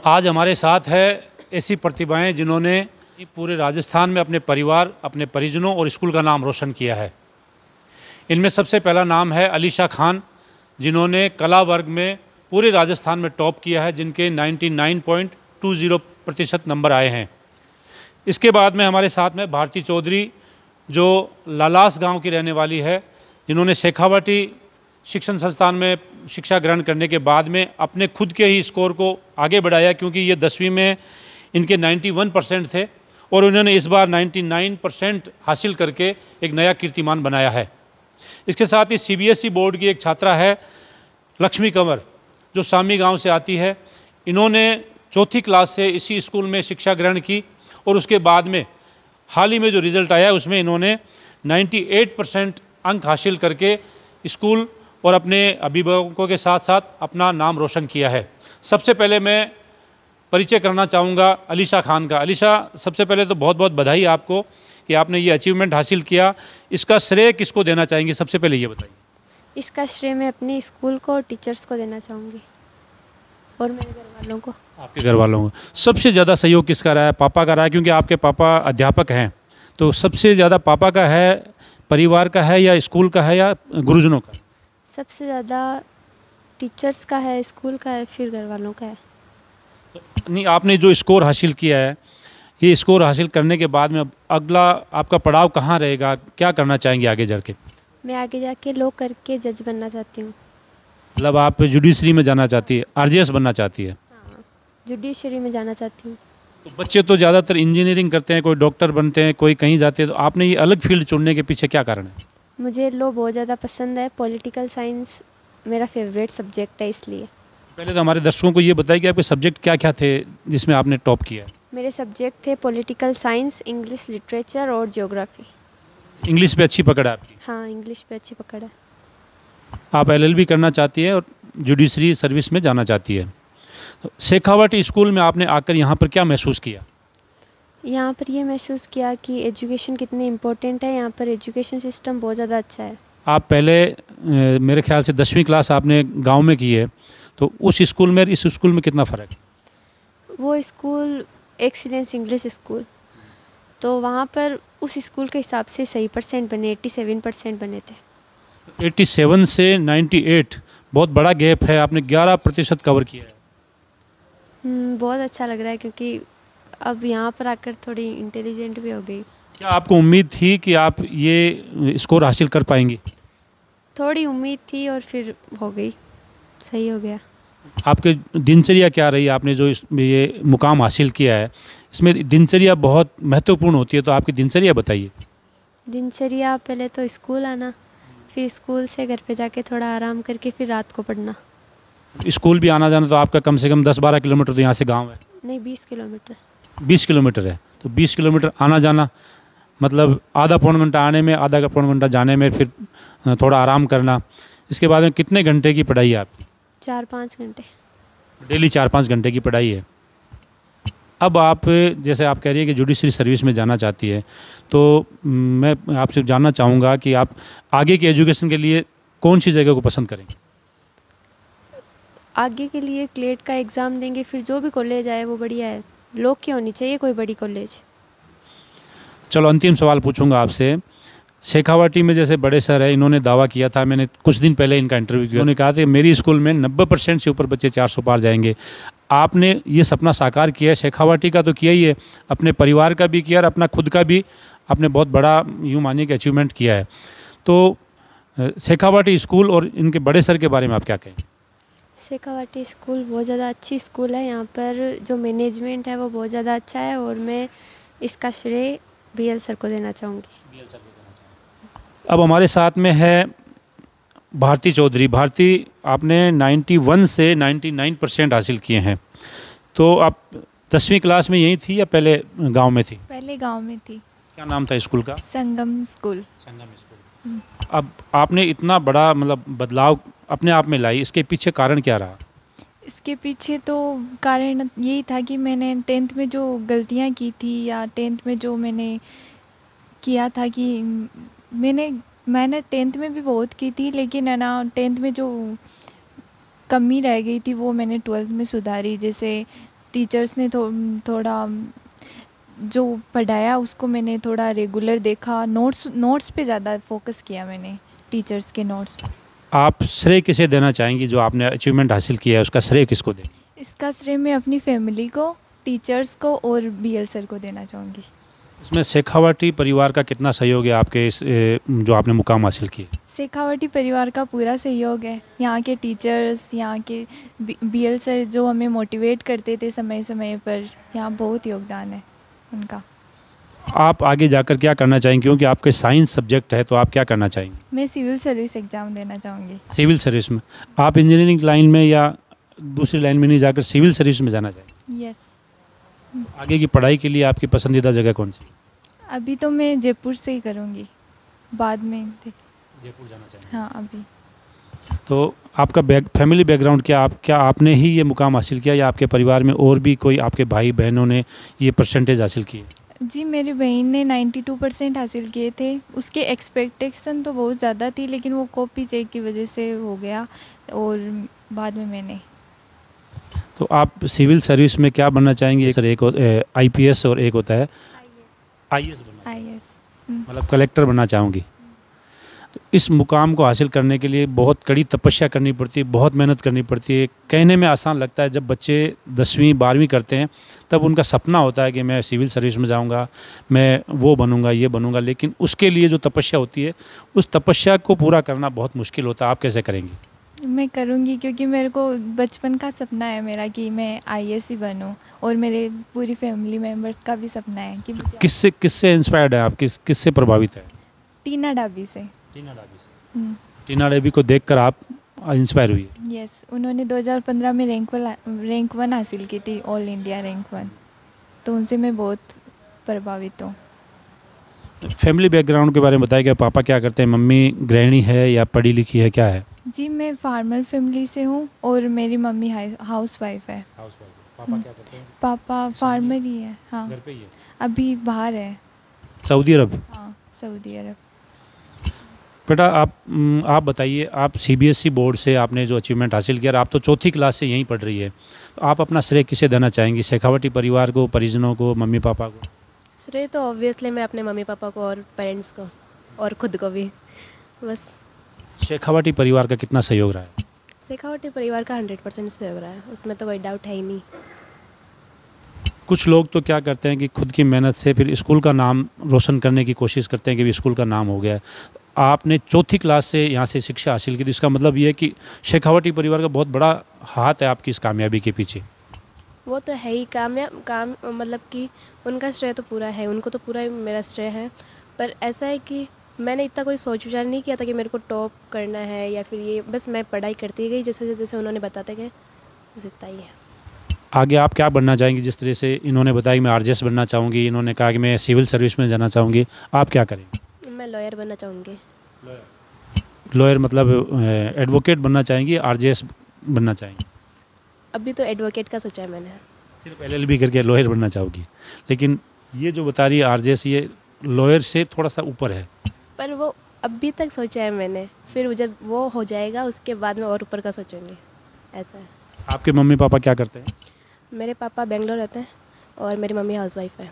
आज हमारे साथ है ऐसी प्रतिभाएं जिन्होंने पूरे राजस्थान में अपने परिवार, अपने परिजनों और स्कूल का नाम रोशन किया है। इनमें सबसे पहला नाम है अलीशा खान, जिन्होंने कला वर्ग में पूरे राजस्थान में टॉप किया है, जिनके 99.20% नंबर आए हैं। इसके बाद में हमारे साथ में भारती चौधरी, जो लालास गांव की रहने वाली है, जिन्होंने शेखावाटी शिक्षण संस्थान में शिक्षा ग्रहण करने के बाद में अपने खुद के ही स्कोर को आगे बढ़ाया, क्योंकि ये 10वीं में इनके 91% थे और उन्होंने इस बार 99% हासिल करके एक नया कीर्तिमान बनाया है। इसके साथ ही CBSE बोर्ड की एक छात्रा है लक्ष्मी कंवर, जो सामी गांव से आती है। इन्होंने चौथी क्लास से इसी स्कूल में शिक्षा ग्रहण की और उसके बाद में हाल ही में जो रिज़ल्ट आया है उसमें इन्होंने 98% अंक हासिल करके स्कूल और अपने अभिभावकों के साथ साथ अपना नाम रोशन किया है। सबसे पहले मैं परिचय करना चाहूँगा अलीशा खान का। अलीशा, सबसे पहले तो बहुत बहुत बधाई आपको कि आपने ये अचीवमेंट हासिल किया। इसका श्रेय किसको देना चाहेंगे, सबसे पहले ये बताइए। इसका श्रेय मैं अपने स्कूल को और टीचर्स को देना चाहूँगी और मेरे घर वालों को। आपके घर वालों को सबसे ज़्यादा सहयोग किसका रहा है? पापा का रहा है, क्योंकि आपके पापा अध्यापक हैं। तो सबसे ज़्यादा पापा का है, परिवार का है, या स्कूल का है, या गुरुजनों का? सबसे ज़्यादा टीचर्स का है, स्कूल का है, फिर घर वालों का है। तो नहीं, आपने जो स्कोर हासिल किया है, ये स्कोर हासिल करने के बाद में अब अगला आपका पड़ाव कहाँ रहेगा? क्या करना चाहेंगे आगे जा के? मैं आगे जाके लॉ करके जज बनना चाहती हूँ। मतलब आप जुडिशरी में जाना चाहती है, RJS बनना चाहती है? हाँ, जुडिशरी में जाना चाहती हूँ। तो बच्चे तो ज़्यादातर इंजीनियरिंग करते हैं, कोई डॉक्टर बनते हैं, कोई कहीं जाते हैं, तो आपने ये अलग फील्ड चुनने के पीछे क्या कारण है? मुझे लॉ बहुत ज़्यादा पसंद है। पॉलिटिकल साइंस मेरा फेवरेट सब्जेक्ट है, इसलिए। पहले तो हमारे दर्शकों को ये बताइए कि आपके सब्जेक्ट क्या क्या थे जिसमें आपने टॉप किया है? मेरे सब्जेक्ट थे पॉलिटिकल साइंस, इंग्लिश लिटरेचर और ज्योग्राफी। इंग्लिश पे अच्छी पकड़ है आपकी? हाँ, इंग्लिश पे अच्छी पकड़ है। आप LLB करना चाहती है और जुडिशरी सर्विस में जाना चाहती है। तो शेखावाटी स्कूल में आपने आकर यहाँ पर क्या महसूस किया? यहाँ पर ये महसूस किया कि एजुकेशन कितनी इम्पोर्टेंट है। यहाँ पर एजुकेशन सिस्टम बहुत ज़्यादा अच्छा है। आप पहले मेरे ख्याल से 10वीं क्लास आपने गांव में की है, तो उस स्कूल में इस स्कूल में कितना फ़र्क है? वो स्कूल एक्सीलेंस इंग्लिश स्कूल, तो वहाँ पर उस स्कूल के हिसाब से सही परसेंट बने, 87% बने थे। 87 से 98, बहुत बड़ा गैप है। आपने 11% कवर किया है। बहुत अच्छा लग रहा है, क्योंकि अब यहाँ पर आकर थोड़ी इंटेलिजेंट भी हो गई। क्या आपको उम्मीद थी कि आप ये स्कोर हासिल कर पाएंगी? थोड़ी उम्मीद थी और फिर हो गई, सही हो गया। आपके दिनचर्या क्या रही? आपने जो ये मुकाम हासिल किया है, इसमें दिनचर्या बहुत महत्वपूर्ण होती है, तो आपकी दिनचर्या बताइए। दिनचर्या पहले तो स्कूल आना, फिर स्कूल से घर पे जाके थोड़ा आराम करके फिर रात को पढ़ना। स्कूल भी आना जाना तो आपका कम से कम 10-12 किलोमीटर तो यहाँ से गांव है? नहीं, 20 किलोमीटर। 20 किलोमीटर है, तो 20 किलोमीटर आना जाना, मतलब आधा पौन घंटा आने में, आधा पौन घंटा जाने में, फिर थोड़ा आराम करना। इसके बाद में कितने घंटे की पढ़ाई है आपकी? 4-5 घंटे। डेली 4-5 घंटे की पढ़ाई है। अब आप जैसे आप कह रही है कि जुडिशरी सर्विस में जाना चाहती है, तो मैं आपसे जानना चाहूँगा कि आप आगे की एजुकेशन के लिए कौन सी जगह को पसंद करेंगे? आगे के लिए क्लेट का एग्ज़ाम देंगे, फिर जो भी कॉलेज आए वो बढ़िया है। लोग की होनी चाहिए कोई बड़ी कॉलेज। चलो अंतिम सवाल पूछूंगा आपसे। शेखावाटी में जैसे बड़े सर है, इन्होंने दावा किया था, मैंने कुछ दिन पहले इनका इंटरव्यू किया, उन्होंने कहा था कि मेरी स्कूल में 90% से ऊपर बच्चे 400 पार जाएंगे। आपने ये सपना साकार किया है। शेखावाटी का तो किया ही है, अपने परिवार का भी किया और अपना खुद का भी आपने बहुत बड़ा यूँ मानिए कि अचीवमेंट किया है। तो शेखावाटी स्कूल और इनके बड़े सर के बारे में आप क्या कहें? शेखावाटी स्कूल बहुत ज़्यादा अच्छी स्कूल है। यहाँ पर जो मैनेजमेंट है वो बहुत ज़्यादा अच्छा है और मैं इसका श्रेय BL सर को देना चाहूँगी। अब हमारे साथ में है भारती चौधरी। भारती, आपने 91 से 99% हासिल किए हैं, तो आप 10वीं क्लास में यहीं थी या पहले गांव में थी? पहले गांव में थी। क्या नाम था स्कूल का? संगम स्कूल। संगम स्कूल। अब आपने इतना बड़ा मतलब बदलाव अपने आप में लाई, इसके पीछे कारण क्या रहा? इसके पीछे तो कारण यही था कि मैंने 10th में जो गलतियां की थी, या 10th में जो मैंने किया था कि मैंने 10th में भी बहुत की थी, लेकिन है ना 10th में जो कमी रह गई थी वो मैंने 12th में सुधारी। जैसे टीचर्स ने थोड़ा जो पढ़ाया उसको मैंने थोड़ा रेगुलर देखा, नोट्स पे ज़्यादा फोकस किया मैंने, टीचर्स के नोट्स। आप श्रेय किसे देना चाहेंगी जो आपने अचीवमेंट हासिल किया है, उसका श्रेय किसको देंगे? इसका श्रेय मैं अपनी फैमिली को, टीचर्स को और बीएल सर को देना चाहूँगी। इसमें शेखावटी परिवार का कितना सहयोग है आपके इस जो आपने मुकाम हासिल किए? शेखावटी परिवार का पूरा सहयोग है। यहाँ के टीचर्स, यहाँ के बीएल सर जो हमें मोटिवेट करते थे समय समय पर, यहाँ बहुत योगदान है उनका। आप आगे जाकर क्या करना चाहेंगे, क्योंकि आपके साइंस सब्जेक्ट है, तो आप क्या करना चाहेंगे? मैं सिविल सर्विस एग्ज़ाम देना चाहूँगी। सिविल सर्विस में? आप इंजीनियरिंग लाइन में या दूसरी लाइन में नहीं जाकर सिविल सर्विस में जाना चाहेंगे? यस। आगे की पढ़ाई के लिए आपकी पसंदीदा जगह कौन सी? अभी तो मैं जयपुर से ही करूँगी, बाद में देख। जयपुर जाना चाहेंगे? हाँ अभी। तो आपका फैमिली बैकग्राउंड क्या आपने ही ये मुकाम हासिल किया या आपके परिवार में और भी कोई आपके भाई बहनों ने ये परसेंटेज हासिल किए? जी मेरी बहन ने 92% हासिल किए थे। उसके एक्सपेक्टेशन तो बहुत ज़्यादा थी, लेकिन वो कॉपी चेक की वजह से हो गया और बाद में मैंने। तो आप सिविल सर्विस में क्या बनना चाहेंगे? सर, एक आईपीएस और एक होता है आईएएस बनना। आईएएस मतलब कलेक्टर बनना चाहूँगी। तो इस मुकाम को हासिल करने के लिए बहुत कड़ी तपस्या करनी पड़ती है, बहुत मेहनत करनी पड़ती है। कहने में आसान लगता है, जब बच्चे 10वीं 12वीं करते हैं तब उनका सपना होता है कि मैं सिविल सर्विस में जाऊंगा, मैं वो बनूंगा, ये बनूंगा, लेकिन उसके लिए जो तपस्या होती है उस तपस्या को पूरा करना बहुत मुश्किल होता है। आप कैसे करेंगी? मैं करूँगी, क्योंकि मेरे को बचपन का सपना है मेरा कि मैं आईएएस ही बनूँ, और मेरे पूरी फैमिली मेम्बर्स का भी सपना है कि किससे इंस्पायर्ड है आप? किससे प्रभावित है? टीना डाबी से। टीना डाबी को देखकर आप इंस्पायर हुई? यस, उन्होंने 2015 में रैंक 1 हासिल की थी, ऑल इंडिया रैंक 1, तो उनसे मैं बहुत प्रभावित हूँ। फैमिली बैकग्राउंड के बारे में बताइए, पापा क्या करते हैं? मम्मी गृहिणी है या पढ़ी लिखी है, क्या है? जी मैं फार्मर फैमिली से हूँ और मेरी मम्मी हाउस वाइफ है। पापा क्या करते हैं? पापा फार्मर ही है। हाँ, घर पे ही है? अभी बाहर है। सऊदी अरब? हाँ, सऊदी अरब। बेटा आप बताइए, आप सीबीएसई बोर्ड से आपने जो अचीवमेंट हासिल किया, आप तो चौथी क्लास से यहीं पढ़ रही है, तो आप अपना श्रेय किसे देना चाहेंगी? शेखावटी परिवार को, परिजनों को, मम्मी पापा को? श्रेय तो ऑब्वियसली मैं अपने मम्मी पापा को और पेरेंट्स को और ख़ुद को भी, बस। शेखावटी परिवार का कितना सहयोग रहा है? शेखावटी परिवार का 100% सहयोग रहा है, उसमें तो कोई डाउट है ही नहीं। कुछ लोग तो क्या करते हैं कि खुद की मेहनत से फिर स्कूल का नाम रोशन करने की कोशिश करते हैं कि भी स्कूल का नाम हो गया है। आपने चौथी क्लास से यहाँ से शिक्षा हासिल की थी, इसका मतलब ये है कि शेखावटी परिवार का बहुत बड़ा हाथ है आपकी इस कामयाबी के पीछे। वो तो है ही, काम मतलब कि उनका श्रेय तो पूरा है, उनको तो पूरा ही मेरा श्रेय है। पर ऐसा है कि मैंने इतना कोई सोच विचार नहीं किया था कि मेरे को टॉप करना है या फिर ये, बस मैं पढ़ाई करती गई जैसे जैसे उन्होंने बताते गए, बस इतना ही है। आगे आप क्या बनना चाहेंगी? जिस तरह से इन्होंने बताया कि मैं आरजेएस बनना चाहूँगी, इन्होंने कहा कि मैं सिविल सर्विस में जाना चाहूँगी, आप क्या करेंगे? मैं लॉयर बनना चाहूँगी। लॉयर मतलब एडवोकेट बनना चाहेंगी, आरजेएस बनना चाहेंगी? अभी तो एडवोकेट का सोचा है मैंने। सिर्फ एलएलबी करके लॉयर बनना चाहोगी, लेकिन ये जो बता रही है आरजेएस, ये लॉयर से थोड़ा सा ऊपर है। पर वो अभी तक सोचा है मैंने, फिर जब वो हो जाएगा उसके बाद में और ऊपर का सोचूंगी, ऐसा है। आपके मम्मी पापा क्या करते हैं? मेरे पापा बेंगलोर रहते हैं और मेरी मम्मी हाउसवाइफ है,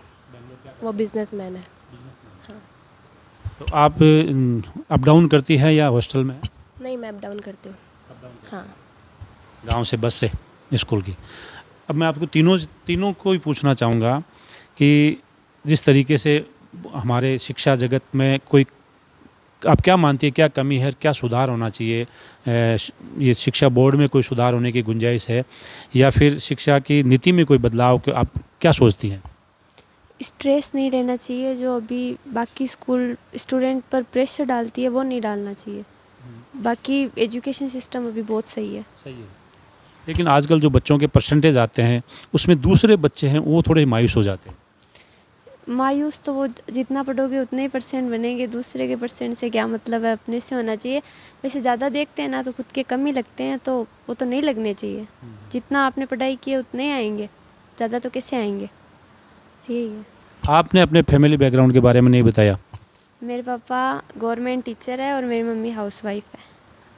वो बिजनेसमैन है। हाँ। तो आप अप डाउन करती हैं या हॉस्टल में? नहीं, मैं अप डाउन करती हूँ। हाँ, गांव से बस से स्कूल की। अब मैं आपको तीनों को ही पूछना चाहूँगा कि जिस तरीके से हमारे शिक्षा जगत में कोई, आप क्या मानती है क्या कमी है, क्या सुधार होना चाहिए? ये शिक्षा बोर्ड में कोई सुधार होने की गुंजाइश है या फिर शिक्षा की नीति में कोई बदलाव के आप क्या सोचती हैं? स्ट्रेस नहीं लेना चाहिए, जो अभी बाकी स्कूल स्टूडेंट पर प्रेशर डालती है वो नहीं डालना चाहिए। बाकी एजुकेशन सिस्टम अभी बहुत सही है। लेकिन आजकल जो बच्चों के परसेंटेज आते हैं उसमें दूसरे बच्चे हैं वो थोड़े मायूस हो जाते हैं। मायूस तो वो जितना पढ़ोगे उतने ही परसेंट बनेंगे, दूसरे के परसेंट से क्या मतलब है, अपने से होना चाहिए। वैसे ज़्यादा देखते हैं ना तो खुद के कम ही लगते हैं, तो वो तो नहीं लगने चाहिए। जितना आपने पढ़ाई की है उतने ही आएंगे, ज़्यादा तो कैसे आएंगे, यही है। आपने अपने फैमिली बैकग्राउंड के बारे में नहीं बताया। मेरे पापा गवर्नमेंट टीचर है और मेरी मम्मी हाउसवाइफ है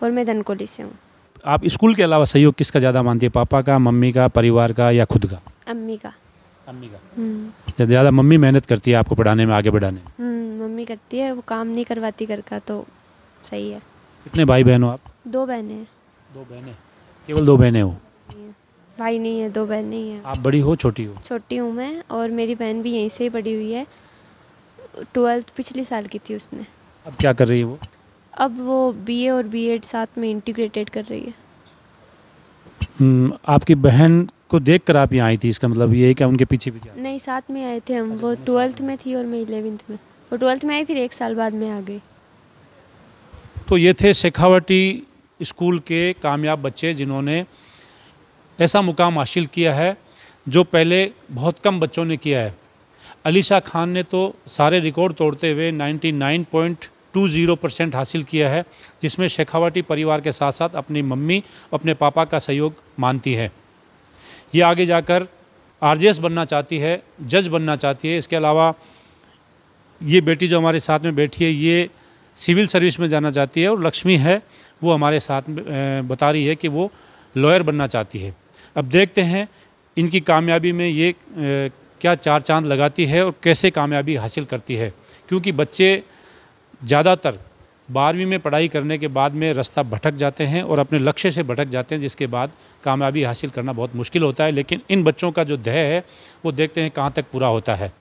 और मैं धनकोली से हूँ। आप स्कूल के अलावा सहयोग किसका ज़्यादा मानती है? पापा का, मम्मी का, परिवार का या खुद का? अम्मी का। अम्मी का ज़्यादा मम्मी मेहनत करती है आपको पढ़ाने में, आगे बढ़ाने में? मम्मी करती है, वो काम नहीं करवाती घर का, तो सही है। कितने भाई बहन हो आप? 2 बहनें हैं। 2 बहनें? केवल 2 बहनें हो? भाई नहीं है, 2 बहनें ही हैं। आप बड़ी हो छोटी हो? छोटी हूँ मैं, और मेरी बहन भी यहीं से ही पढ़ी हुई है। 12th पिछले साल की थी उसने। अब क्या कर रही है वो? अब वो BA और B.Ed साथ में इंटीग्रेटेड कर रही है। आपकी बहन को देखकर आप यहाँ आई थी, इसका मतलब ये है कि उनके पीछे पीछे? नहीं, साथ में आए थे हम। वो 12th में थी और मैं 11th में। वो 12th में आई, फिर 1 साल बाद में आ गई। तो ये थे शेखावटी स्कूल के कामयाब बच्चे जिन्होंने ऐसा मुकाम हासिल किया है जो पहले बहुत कम बच्चों ने किया है। अलीशा खान ने तो सारे रिकॉर्ड तोड़ते हुए 99.20% हासिल किया है, जिसमें शेखावटी परिवार के साथ साथ अपनी मम्मी, अपने पापा का सहयोग मानती है। ये आगे जाकर RJS बनना चाहती है, जज बनना चाहती है। इसके अलावा ये बेटी जो हमारे साथ में बैठी है, ये सिविल सर्विस में जाना चाहती है, और लक्ष्मी है वो हमारे साथ में बता रही है कि वो लॉयर बनना चाहती है। अब देखते हैं इनकी कामयाबी में ये क्या 4 चांद लगाती है और कैसे कामयाबी हासिल करती है, क्योंकि बच्चे ज़्यादातर 12वीं में पढ़ाई करने के बाद में रास्ता भटक जाते हैं और अपने लक्ष्य से भटक जाते हैं, जिसके बाद कामयाबी हासिल करना बहुत मुश्किल होता है। लेकिन इन बच्चों का जो ध्येय है वो देखते हैं कहाँ तक पूरा होता है।